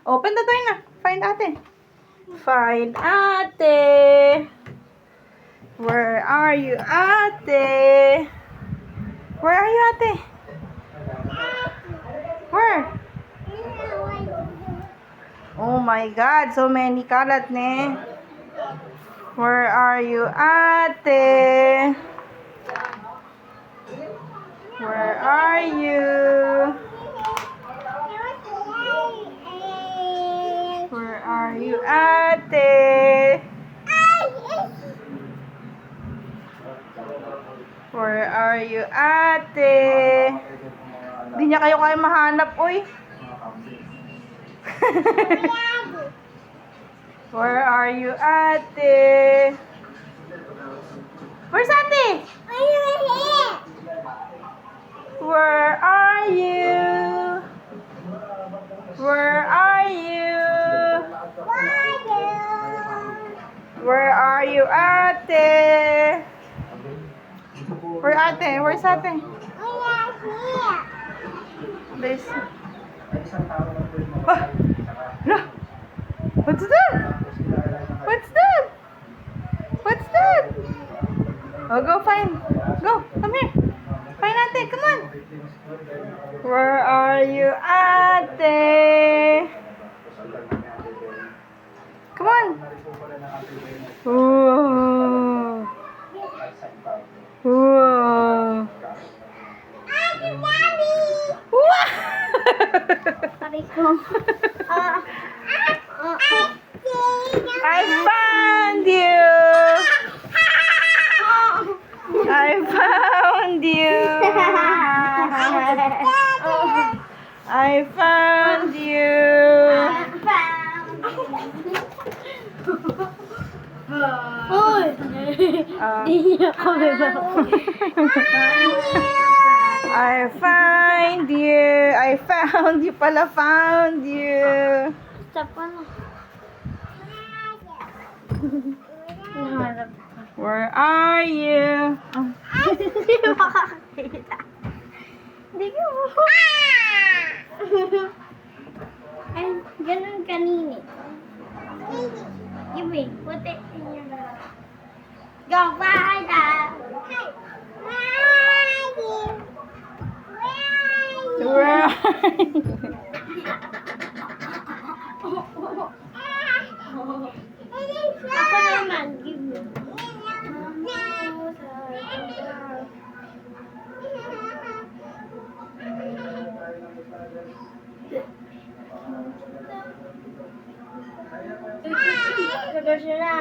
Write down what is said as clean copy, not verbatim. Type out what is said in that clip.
Open the door na. Find ate. Find ate. Where are you, ate? Where are you, ate? Where? Oh my God, so many kalat ne. Where are you, ate? Where are you? Where are you, ate? Where are you, ate? Hindi niya kayo kaya mahanap, uy. Where are you, ate? Where's ate? Where are you? Where are you? Where are you, ate? Where ate? Where's ate? There's... Oh, no. What's that? What's that? What's that? Oh, go find. Go, come here. Find ate, come on. Where are you, ate? Come on. Whoa. Whoa. I found you. I found you. I found you. I found you. I found you pala. Found you. Where are you? Hindi makakakita. Hindi ko. Ay, ganun kanini. Give me, put it in your mouth. Go, find out. Where are you? Ako naman, give me. Gagawin siya na.